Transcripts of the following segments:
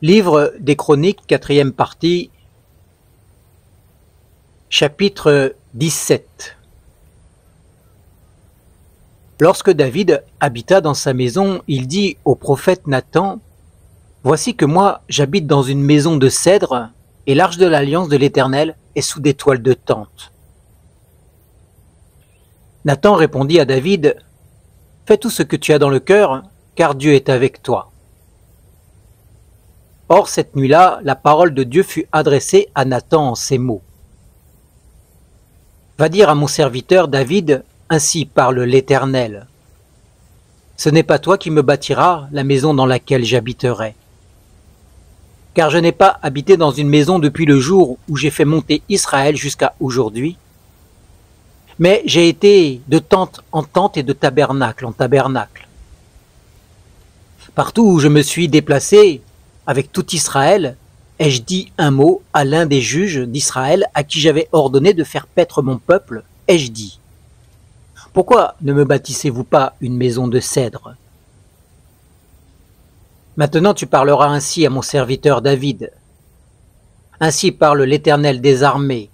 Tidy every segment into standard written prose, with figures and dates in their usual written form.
Livre des Chroniques, quatrième partie, chapitre 17. Lorsque David habita dans sa maison, il dit au prophète Nathan, « Voici que moi j'habite dans une maison de cèdre, et l'arche de l'alliance de l'Éternel est sous des toiles de tente. » Nathan répondit à David, « Fais tout ce que tu as dans le cœur, car Dieu est avec toi. » Or, cette nuit-là, la parole de Dieu fut adressée à Nathan en ces mots. « Va dire à mon serviteur David, ainsi parle l'Éternel. Ce n'est pas toi qui me bâtiras la maison dans laquelle j'habiterai. Car je n'ai pas habité dans une maison depuis le jour où j'ai fait monter Israël jusqu'à aujourd'hui, mais j'ai été de tente en tente et de tabernacle en tabernacle. Partout où je me suis déplacé, avec tout Israël, ai-je dit un mot à l'un des juges d'Israël à qui j'avais ordonné de faire paître mon peuple, ai-je dit, « Pourquoi ne me bâtissez-vous pas une maison de cèdre ?» Maintenant tu parleras ainsi à mon serviteur David. Ainsi parle l'Éternel des armées.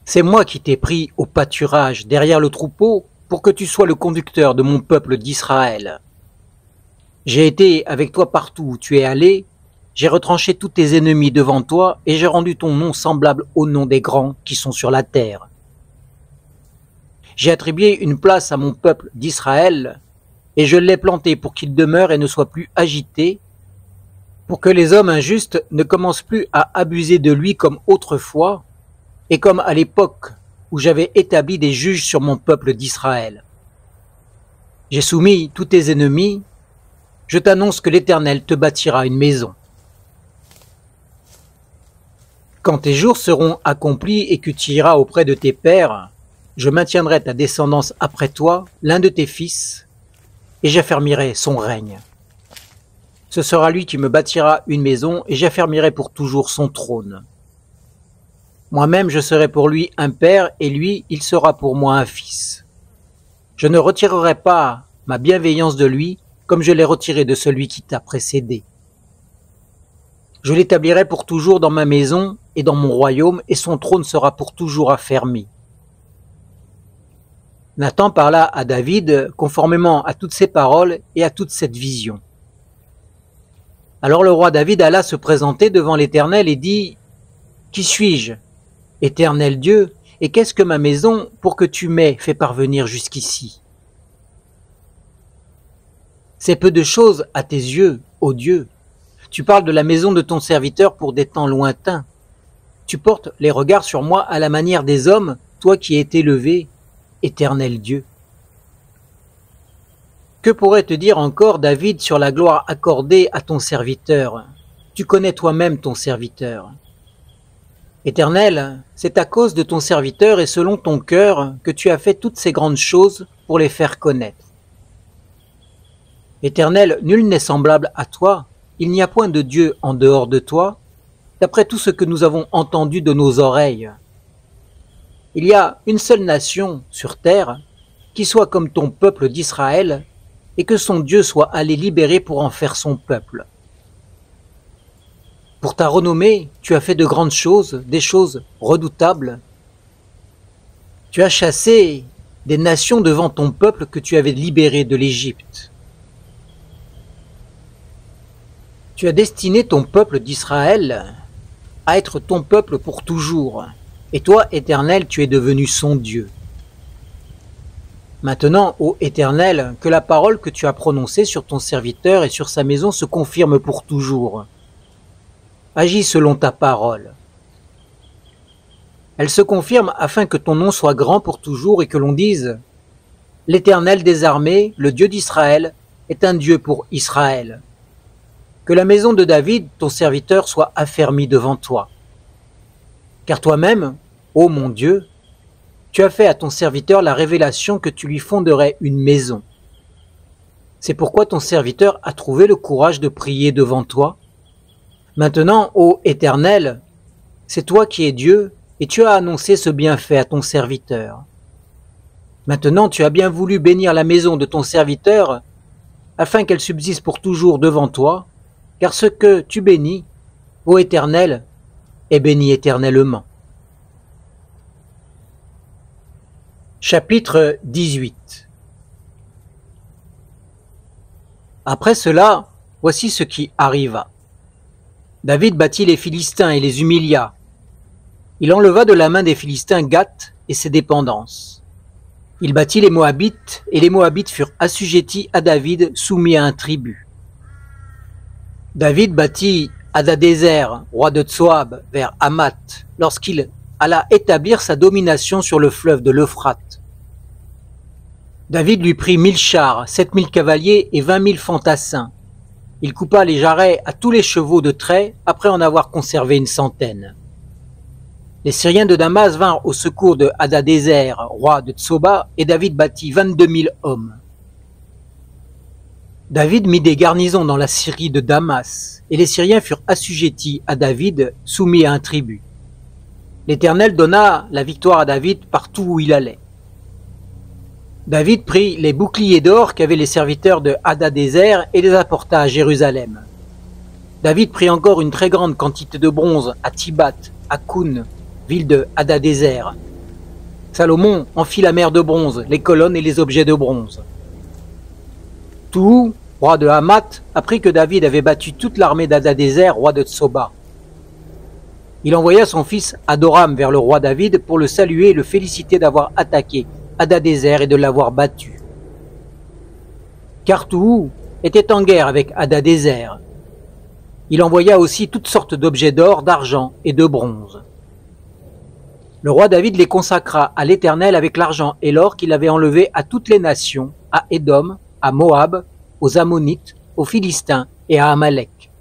C'est moi qui t'ai pris au pâturage derrière le troupeau pour que tu sois le conducteur de mon peuple d'Israël. J'ai été avec toi partout où tu es allé, j'ai retranché tous tes ennemis devant toi et j'ai rendu ton nom semblable au nom des grands qui sont sur la terre. J'ai attribué une place à mon peuple d'Israël et je l'ai planté pour qu'il demeure et ne soit plus agité, pour que les hommes injustes ne commencent plus à abuser de lui comme autrefois et comme à l'époque où j'avais établi des juges sur mon peuple d'Israël. J'ai soumis tous tes ennemis. Je t'annonce que l'Éternel te bâtira une maison. Quand tes jours seront accomplis et que tu iras auprès de tes pères, je maintiendrai ta descendance après toi, l'un de tes fils, et j'affermirai son règne. Ce sera lui qui me bâtira une maison, et j'affermirai pour toujours son trône. Moi-même je serai pour lui un père, et lui, il sera pour moi un fils. Je ne retirerai pas ma bienveillance de lui, comme je l'ai retiré de celui qui t'a précédé. Je l'établirai pour toujours dans ma maison et dans mon royaume, et son trône sera pour toujours affermi. Nathan parla à David conformément à toutes ces paroles et à toute cette vision. Alors le roi David alla se présenter devant l'Éternel et dit, « Qui suis-je, Éternel Dieu, et qu'est-ce que ma maison pour que tu m'aies fait parvenir jusqu'ici ? C'est peu de choses à tes yeux, ô Dieu. Tu parles de la maison de ton serviteur pour des temps lointains. Tu portes les regards sur moi à la manière des hommes, toi qui es élevé, Éternel Dieu. » Que pourrait te dire encore David sur la gloire accordée à ton serviteur? Tu connais toi-même ton serviteur. Éternel, c'est à cause de ton serviteur et selon ton cœur que tu as fait toutes ces grandes choses pour les faire connaître. Éternel, nul n'est semblable à toi, il n'y a point de Dieu en dehors de toi, d'après tout ce que nous avons entendu de nos oreilles. Il y a une seule nation sur terre qui soit comme ton peuple d'Israël et que son Dieu soit allé libérer pour en faire son peuple. Pour ta renommée, tu as fait de grandes choses, des choses redoutables. Tu as chassé des nations devant ton peuple que tu avais libéré de l'Égypte. Tu as destiné ton peuple d'Israël à être ton peuple pour toujours. Et toi, Éternel, tu es devenu son Dieu. Maintenant, ô Éternel, que la parole que tu as prononcée sur ton serviteur et sur sa maison se confirme pour toujours. Agis selon ta parole. Elle se confirme afin que ton nom soit grand pour toujours et que l'on dise « L'Éternel des armées, le Dieu d'Israël, est un Dieu pour Israël. » Que la maison de David, ton serviteur, soit affermie devant toi. Car toi-même, ô mon Dieu, tu as fait à ton serviteur la révélation que tu lui fonderais une maison. C'est pourquoi ton serviteur a trouvé le courage de prier devant toi. Maintenant, ô Éternel, c'est toi qui es Dieu, et tu as annoncé ce bienfait à ton serviteur. Maintenant, tu as bien voulu bénir la maison de ton serviteur, afin qu'elle subsiste pour toujours devant toi, car ce que tu bénis, ô Éternel, est béni éternellement. Chapitre 18. Après cela, voici ce qui arriva. David battit les Philistins et les humilia. Il enleva de la main des Philistins Gath et ses dépendances. Il battit les Moabites, et les Moabites furent assujettis à David, soumis à un tribut. David battit Hadadézer, roi de Tsoab, vers Hamath, lorsqu'il alla établir sa domination sur le fleuve de l'Euphrate. David lui prit 1000 chars, 7000 cavaliers et 20 000 fantassins. Il coupa les jarrets à tous les chevaux de trait, après en avoir conservé une centaine. Les Syriens de Damas vinrent au secours de Hadadézer, roi de Tsoba, et David battit 22 000 hommes. David mit des garnisons dans la Syrie de Damas, et les Syriens furent assujettis à David, soumis à un tribut. L'Éternel donna la victoire à David partout où il allait. David prit les boucliers d'or qu'avaient les serviteurs de Hadadézer et les apporta à Jérusalem. David prit encore une très grande quantité de bronze à Tibat, à Koun, ville de Hadadézer. Salomon en fit la mer de bronze, les colonnes et les objets de bronze. Touhou, roi de Hamath, apprit que David avait battu toute l'armée d'Hadadézer, roi de Tsoba. Il envoya son fils Adoram vers le roi David pour le saluer et le féliciter d'avoir attaqué Hadadézer et de l'avoir battu. Car Touhou était en guerre avec Hadadézer. Il envoya aussi toutes sortes d'objets d'or, d'argent et de bronze. Le roi David les consacra à l'Éternel avec l'argent et l'or qu'il avait enlevé à toutes les nations, à Édom, à Moab, aux Ammonites, aux Philistins et à Amalek.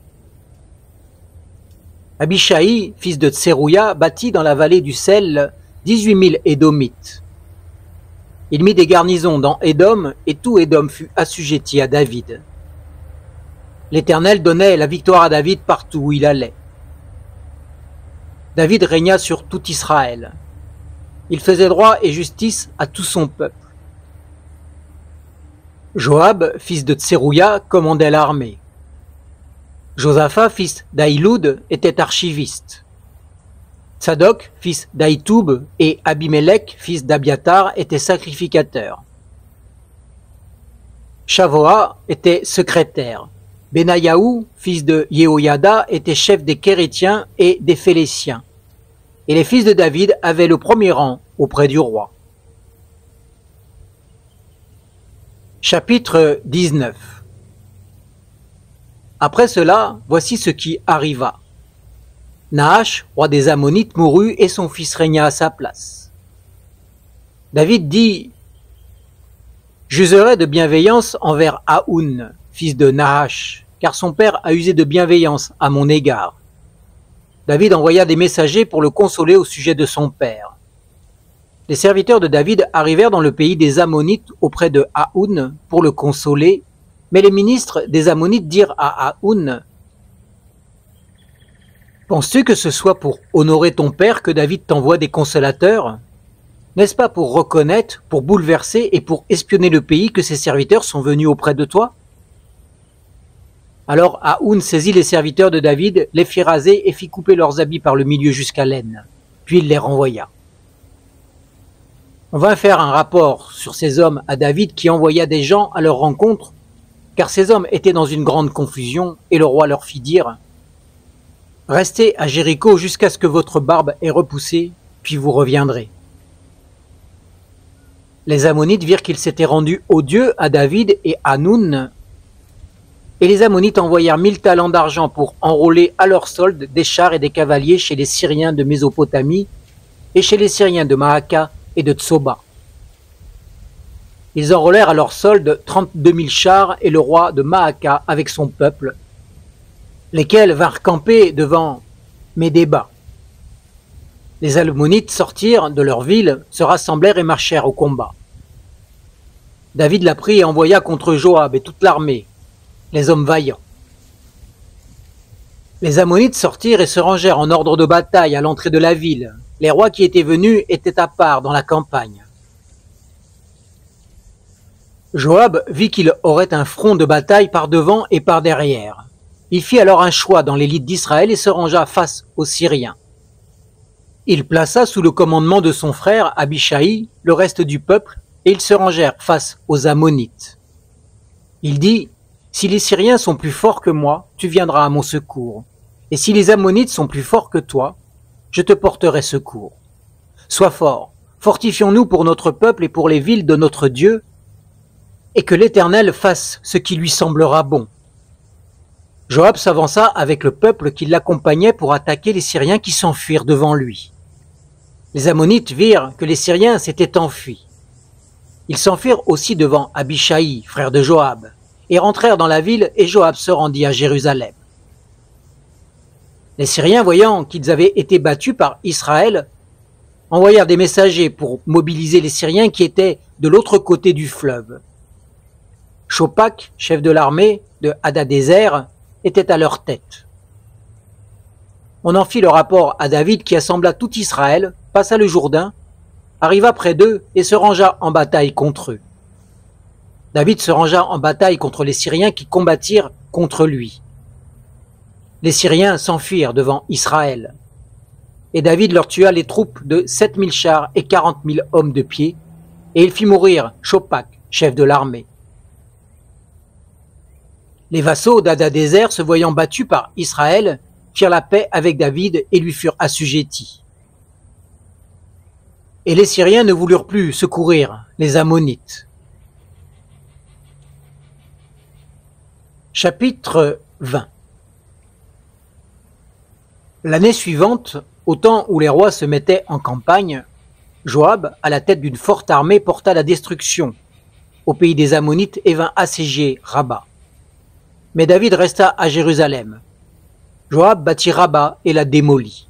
Abishai, fils de Tserouia, bâtit dans la vallée du Sel 18 000 Édomites. Il mit des garnisons dans Édom, et tout Édom fut assujetti à David. L'Éternel donnait la victoire à David partout où il allait. David régna sur tout Israël. Il faisait droit et justice à tout son peuple. Joab, fils de Tserouia, commandait l'armée. Josaphat, fils d'Aïloud, était archiviste. Tsadok, fils d'Aïtoub, et Abimelech, fils d'Abiatar, étaient sacrificateurs. Shavoa était secrétaire. Benayahu, fils de Yehoyada, était chef des Kérétiens et des Phéléciens. Et les fils de David avaient le premier rang auprès du roi. Chapitre 19. Après cela, voici ce qui arriva. Nahash, roi des Ammonites, mourut et son fils régna à sa place. David dit: J'userai de bienveillance envers Aoun, fils de Nahash, car son père a usé de bienveillance à mon égard. David envoya des messagers pour le consoler au sujet de son père. Les serviteurs de David arrivèrent dans le pays des Ammonites auprès de Aoun pour le consoler, mais les ministres des Ammonites dirent à Aoun: Penses-tu que ce soit pour honorer ton père que David t'envoie des consolateurs? N'est-ce pas pour reconnaître, pour bouleverser et pour espionner le pays que ses serviteurs sont venus auprès de toi? Alors Aoun saisit les serviteurs de David, les fit raser et fit couper leurs habits par le milieu jusqu'à l'aine. Puis il les renvoya. On vint faire un rapport sur ces hommes à David qui envoya des gens à leur rencontre, car ces hommes étaient dans une grande confusion, et le roi leur fit dire: Restez à Jéricho jusqu'à ce que votre barbe ait repoussé, puis vous reviendrez. Les Ammonites virent qu'ils s'étaient rendus odieux à David et à Noun, et les Ammonites envoyèrent 1000 talents d'argent pour enrôler à leur solde des chars et des cavaliers chez les Syriens de Mésopotamie et chez les Syriens de Maaka et de Tsoba. Ils enrôlèrent à leur solde 32 000 chars et le roi de Maaka avec son peuple, lesquels vinrent camper devant Médéba. Les Ammonites sortirent de leur ville, se rassemblèrent et marchèrent au combat. David la prit et envoya contre Joab et toute l'armée, les hommes vaillants. Les Ammonites sortirent et se rangèrent en ordre de bataille à l'entrée de la ville. Les rois qui étaient venus étaient à part dans la campagne. Joab vit qu'il aurait un front de bataille par devant et par derrière. Il fit alors un choix dans l'élite d'Israël et se rangea face aux Syriens. Il plaça sous le commandement de son frère Abishai le reste du peuple et ils se rangèrent face aux Ammonites. Il dit, « Si les Syriens sont plus forts que moi, tu viendras à mon secours. Et si les Ammonites sont plus forts que toi, je te porterai secours. Sois fort, fortifions-nous pour notre peuple et pour les villes de notre Dieu, et que l'Éternel fasse ce qui lui semblera bon. » Joab s'avança avec le peuple qui l'accompagnait pour attaquer les Syriens qui s'enfuirent devant lui. Les Ammonites virent que les Syriens s'étaient enfuis. Ils s'enfuirent aussi devant Abishai, frère de Joab, et rentrèrent dans la ville et Joab se rendit à Jérusalem. Les Syriens, voyant qu'ils avaient été battus par Israël, envoyèrent des messagers pour mobiliser les Syriens qui étaient de l'autre côté du fleuve. Shopach, chef de l'armée de Hadadézer, était à leur tête. On en fit le rapport à David qui assembla tout Israël, passa le Jourdain, arriva près d'eux et se rangea en bataille contre eux. David se rangea en bataille contre les Syriens qui combattirent contre lui. Les Syriens s'enfuirent devant Israël. Et David leur tua les troupes de 7000 chars et 40 000 hommes de pied, et il fit mourir Shopach, chef de l'armée. Les vassaux d'Hadadézer, se voyant battus par Israël, firent la paix avec David et lui furent assujettis. Et les Syriens ne voulurent plus secourir les Ammonites. Chapitre 20. L'année suivante, au temps où les rois se mettaient en campagne, Joab, à la tête d'une forte armée, porta la destruction au pays des Ammonites et vint assiéger Rabat. Mais David resta à Jérusalem. Joab bâtit Rabat et la démolit.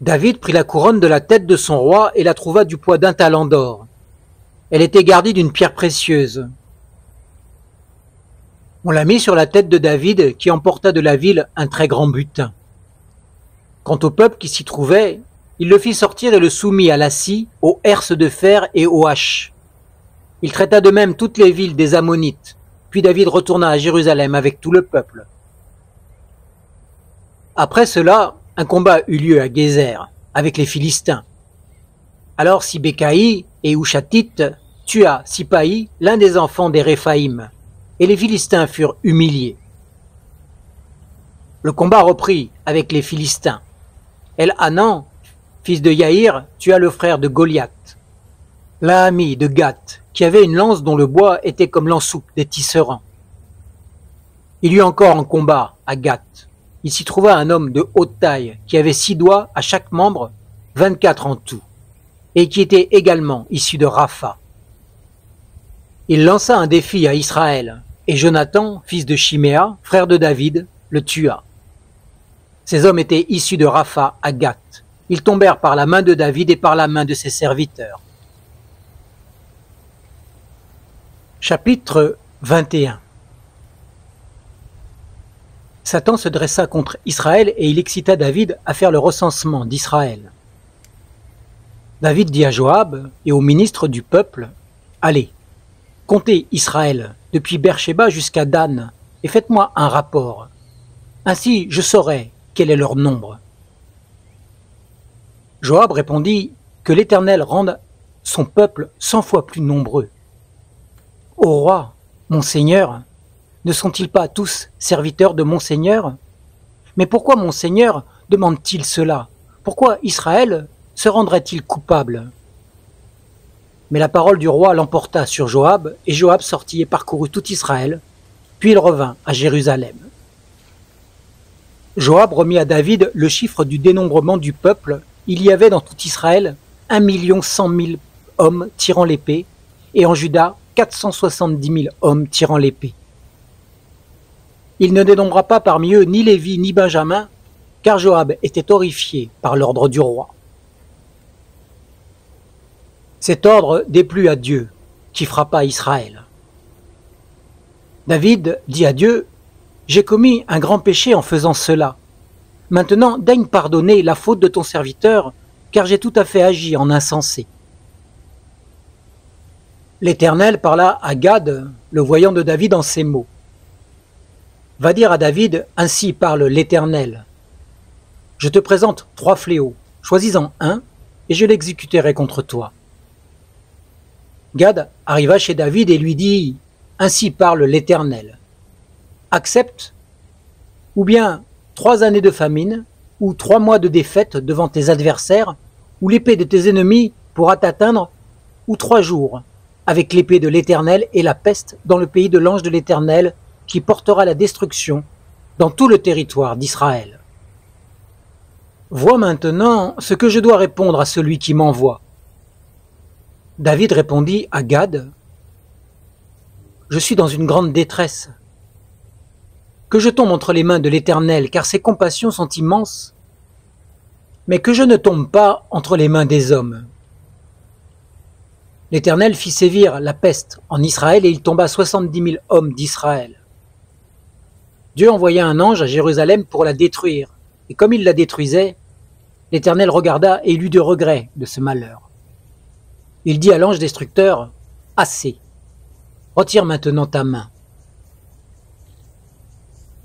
David prit la couronne de la tête de son roi et la trouva du poids d'un talent d'or. Elle était gardée d'une pierre précieuse. On la mit sur la tête de David qui emporta de la ville un très grand butin. Quant au peuple qui s'y trouvait, il le fit sortir et le soumit à la scie, aux herses de fer et aux haches. Il traita de même toutes les villes des Ammonites. Puis David retourna à Jérusalem avec tout le peuple. Après cela, un combat eut lieu à Gézer avec les Philistins. Alors Sibécaï et Hushathite tua Sipaï, l'un des enfants des Réphaïm, et les Philistins furent humiliés. Le combat reprit avec les Philistins. El-Hanan, fils de Yaïr, tua le frère de Goliath, Lahami de Gath, qui avait une lance dont le bois était comme l'ensoupe des tisserands. Il y eut encore un combat à Gath. Il s'y trouva un homme de haute taille qui avait 6 doigts à chaque membre, 24 en tout, et qui était également issu de Rapha. Il lança un défi à Israël, et Jonathan, fils de Chiméa, frère de David, le tua. Ces hommes étaient issus de Rapha à Gath. Ils tombèrent par la main de David et par la main de ses serviteurs. Chapitre 21. Satan se dressa contre Israël et il excita David à faire le recensement d'Israël. David dit à Joab et aux ministres du peuple, « Allez, comptez Israël depuis Beersheba jusqu'à Dan et faites-moi un rapport. Ainsi je saurai quel est leur nombre. » Joab répondit, « Que l'Éternel rende son peuple 100 fois plus nombreux. » « Ô roi, mon Seigneur, ne sont-ils pas tous serviteurs de mon Seigneur? Mais pourquoi mon Seigneur demande-t-il cela? Pourquoi Israël se rendrait-il coupable? » Mais la parole du roi l'emporta sur Joab, et Joab sortit et parcourut tout Israël, puis il revint à Jérusalem. Joab remit à David le chiffre du dénombrement du peuple. Il y avait dans tout Israël 1 100 000 hommes tirant l'épée, et en Juda 470 000 hommes tirant l'épée. Il ne dénombra pas parmi eux ni Lévi ni Benjamin, car Joab était horrifié par l'ordre du roi. Cet ordre déplut à Dieu, qui frappa Israël. David dit à Dieu, « J'ai commis un grand péché en faisant cela. Maintenant, daigne pardonner la faute de ton serviteur, car j'ai tout à fait agi en insensé. » L'Éternel parla à Gad, le voyant de David, en ces mots. « Va dire à David, ainsi parle l'Éternel. Je te présente 3 fléaux, choisis-en un, et je l'exécuterai contre toi. Gad arriva chez David et lui dit, ainsi parle l'Éternel. Accepte, ou bien 3 années de famine, ou 3 mois de défaite devant tes adversaires, ou l'épée de tes ennemis pourra t'atteindre, ou 3 jours, avec l'épée de l'Éternel et la peste dans le pays de l'ange de l'Éternel, qui portera la destruction dans tout le territoire d'Israël. Vois maintenant ce que je dois répondre à celui qui m'envoie. David répondit à Gad, je suis dans une grande détresse. Que je tombe entre les mains de l'Éternel, car ses compassions sont immenses, mais que je ne tombe pas entre les mains des hommes. L'Éternel fit sévir la peste en Israël et il tomba 70 000 hommes d'Israël. Dieu envoya un ange à Jérusalem pour la détruire, et comme il la détruisait, l'Éternel regarda et il eut de regret de ce malheur. Il dit à l'ange destructeur, « Assez, retire maintenant ta main. »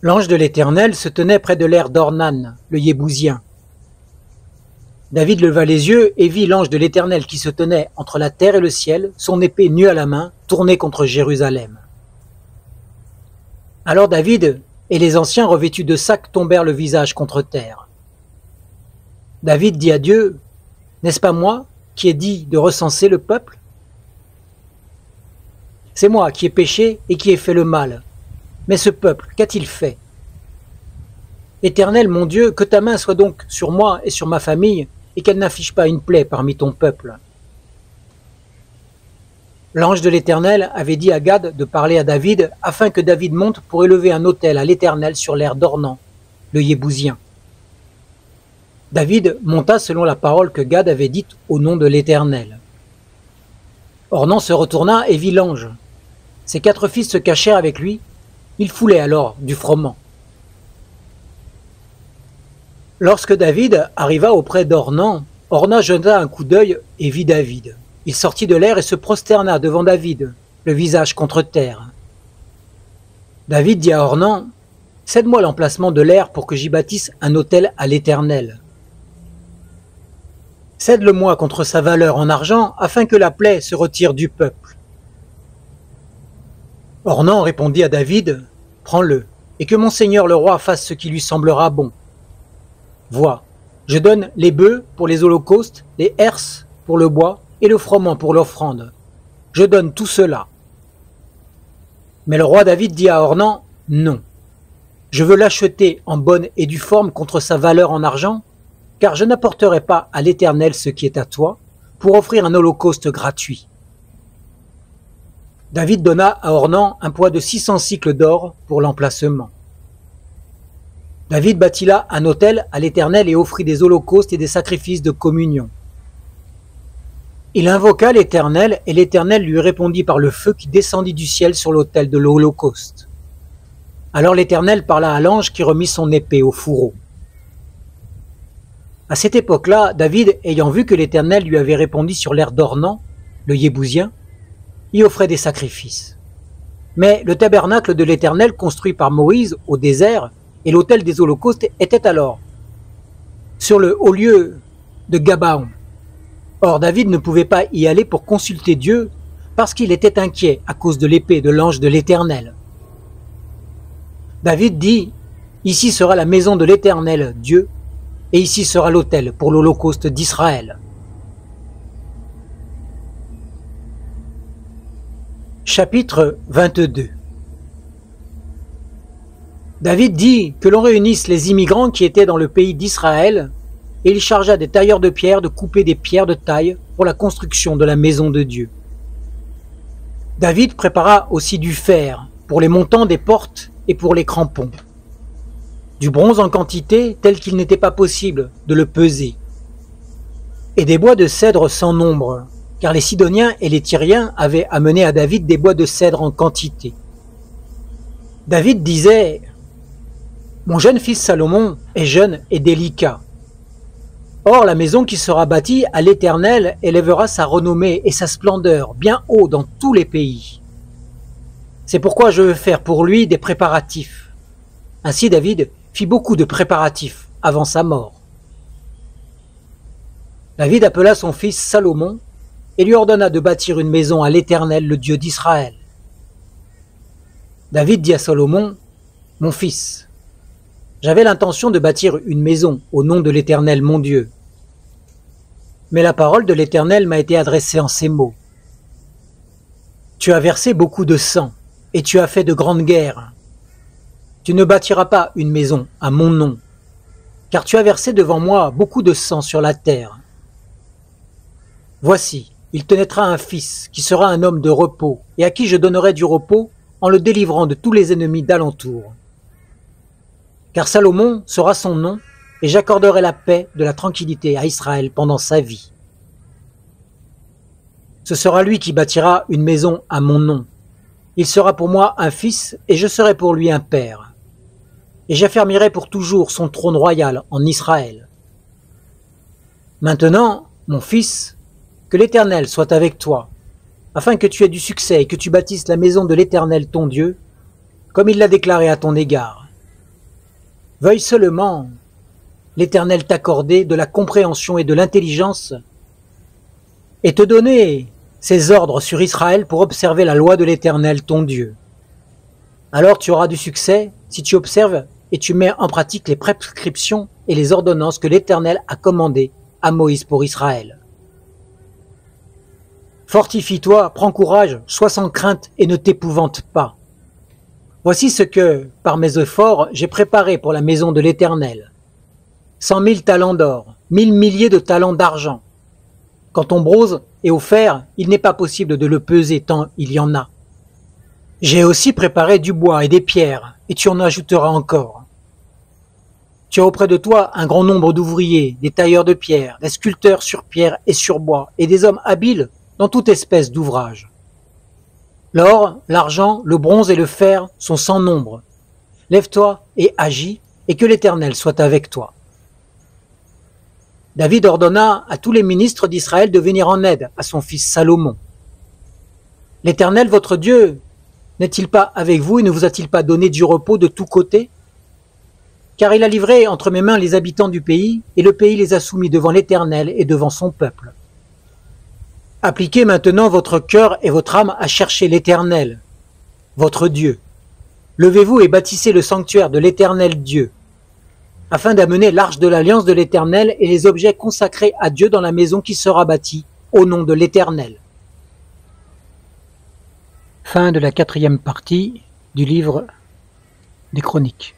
L'ange de l'Éternel se tenait près de l'aire d'Ornan, le Yébousien. David leva les yeux et vit l'ange de l'Éternel qui se tenait entre la terre et le ciel, son épée nue à la main, tournée contre Jérusalem. Alors David et les anciens revêtus de sacs tombèrent le visage contre terre. David dit à Dieu, « N'est-ce pas moi qui ai dit de recenser le peuple? C'est moi qui ai péché et qui ai fait le mal. Mais ce peuple, qu'a-t-il fait? Éternel mon Dieu, que ta main soit donc sur moi et sur ma famille, et qu'elle n'affiche pas une plaie parmi ton peuple. » L'ange de l'Éternel avait dit à Gad de parler à David, afin que David monte pour élever un autel à l'Éternel sur l'aire d'Ornan, le Yébousien. David monta selon la parole que Gad avait dite au nom de l'Éternel. Ornan se retourna et vit l'ange. Ses 4 fils se cachèrent avec lui. Il foulait alors du froment. Lorsque David arriva auprès d'Ornan, Ornan jeta un coup d'œil et vit David. Il sortit de l'air et se prosterna devant David, le visage contre terre. David dit à Ornan, « Cède-moi l'emplacement de l'air pour que j'y bâtisse un autel à l'Éternel. Cède-le-moi contre sa valeur en argent, afin que la plaie se retire du peuple. » Ornan répondit à David, « Prends-le, et que mon seigneur le roi fasse ce qui lui semblera bon. Vois, je donne les bœufs pour les holocaustes, les herses pour le bois, et le froment pour l'offrande. Je donne tout cela. » Mais le roi David dit à Ornan, « Non, je veux l'acheter en bonne et due forme contre sa valeur en argent, car je n'apporterai pas à l'Éternel ce qui est à toi, pour offrir un holocauste gratuit. » David donna à Ornan un poids de 600 cycles d'or pour l'emplacement. David bâtit là un autel à l'Éternel et offrit des holocaustes et des sacrifices de communion. Il invoqua l'Éternel, et l'Éternel lui répondit par le feu qui descendit du ciel sur l'autel de l'Holocauste. Alors l'Éternel parla à l'ange qui remit son épée au fourreau. À cette époque-là, David, ayant vu que l'Éternel lui avait répondu sur l'aire d'Ornan, le Yébousien, y offrait des sacrifices. Mais le tabernacle de l'Éternel construit par Moïse au désert et l'autel des holocaustes était alors sur le haut lieu de Gabaon. Or David ne pouvait pas y aller pour consulter Dieu parce qu'il était inquiet à cause de l'épée de l'ange de l'Éternel. David dit, « Ici sera la maison de l'Éternel, Dieu, et ici sera l'autel pour l'holocauste d'Israël. » Chapitre 22. David dit que l'on réunisse les immigrants qui étaient dans le pays d'Israël, et il chargea des tailleurs de pierre de couper des pierres de taille pour la construction de la maison de Dieu. David prépara aussi du fer pour les montants des portes et pour les crampons, du bronze en quantité tel qu'il n'était pas possible de le peser, et des bois de cèdre sans nombre, car les Sidoniens et les Tyriens avaient amené à David des bois de cèdre en quantité. David disait, « Mon jeune fils Salomon est jeune et délicat. Or la maison qui sera bâtie à l'Éternel élèvera sa renommée et sa splendeur bien haut dans tous les pays. C'est pourquoi je veux faire pour lui des préparatifs. Ainsi David fit beaucoup de préparatifs avant sa mort. David appela son fils Salomon et lui ordonna de bâtir une maison à l'Éternel, le Dieu d'Israël. David dit à Salomon, « Mon fils, j'avais l'intention de bâtir une maison au nom de l'Éternel, mon Dieu. Mais la parole de l'Éternel m'a été adressée en ces mots. Tu as versé beaucoup de sang et tu as fait de grandes guerres. Tu ne bâtiras pas une maison à mon nom, car tu as versé devant moi beaucoup de sang sur la terre. Voici, il te naîtra un fils qui sera un homme de repos et à qui je donnerai du repos en le délivrant de tous les ennemis d'alentour. Car Salomon sera son nom et j'accorderai la paix de la tranquillité à Israël pendant sa vie. Ce sera lui qui bâtira une maison à mon nom. Il sera pour moi un fils et je serai pour lui un père. Et j'affermirai pour toujours son trône royal en Israël. Maintenant, mon fils, que l'Éternel soit avec toi, afin que tu aies du succès et que tu bâtisses la maison de l'Éternel ton Dieu, comme il l'a déclaré à ton égard. Veuille seulement l'Éternel t'accorder de la compréhension et de l'intelligence et te donner ses ordres sur Israël pour observer la loi de l'Éternel ton Dieu. Alors tu auras du succès si tu observes et tu mets en pratique les prescriptions et les ordonnances que l'Éternel a commandées à Moïse pour Israël. Fortifie-toi, prends courage, sois sans crainte et ne t'épouvante pas. Voici ce que, par mes efforts, j'ai préparé pour la maison de l'Éternel. 100 000 talents d'or, 1000 milliers de talents d'argent. Quant au bronze et au fer, il n'est pas possible de le peser tant il y en a. J'ai aussi préparé du bois et des pierres, et tu en ajouteras encore. Tu as auprès de toi un grand nombre d'ouvriers, des tailleurs de pierre, des sculpteurs sur pierre et sur bois, et des hommes habiles dans toute espèce d'ouvrage. L'or, l'argent, le bronze et le fer sont sans nombre. Lève-toi et agis, et que l'Éternel soit avec toi. David ordonna à tous les ministres d'Israël de venir en aide à son fils Salomon. L'Éternel, votre Dieu, n'est-il pas avec vous et ne vous a-t-il pas donné du repos de tous côtés? Car il a livré entre mes mains les habitants du pays, et le pays les a soumis devant l'Éternel et devant son peuple. Appliquez maintenant votre cœur et votre âme à chercher l'Éternel, votre Dieu. Levez-vous et bâtissez le sanctuaire de l'Éternel Dieu, afin d'amener l'arche de l'alliance de l'Éternel et les objets consacrés à Dieu dans la maison qui sera bâtie au nom de l'Éternel. Fin de la 4e partie du livre des Chroniques.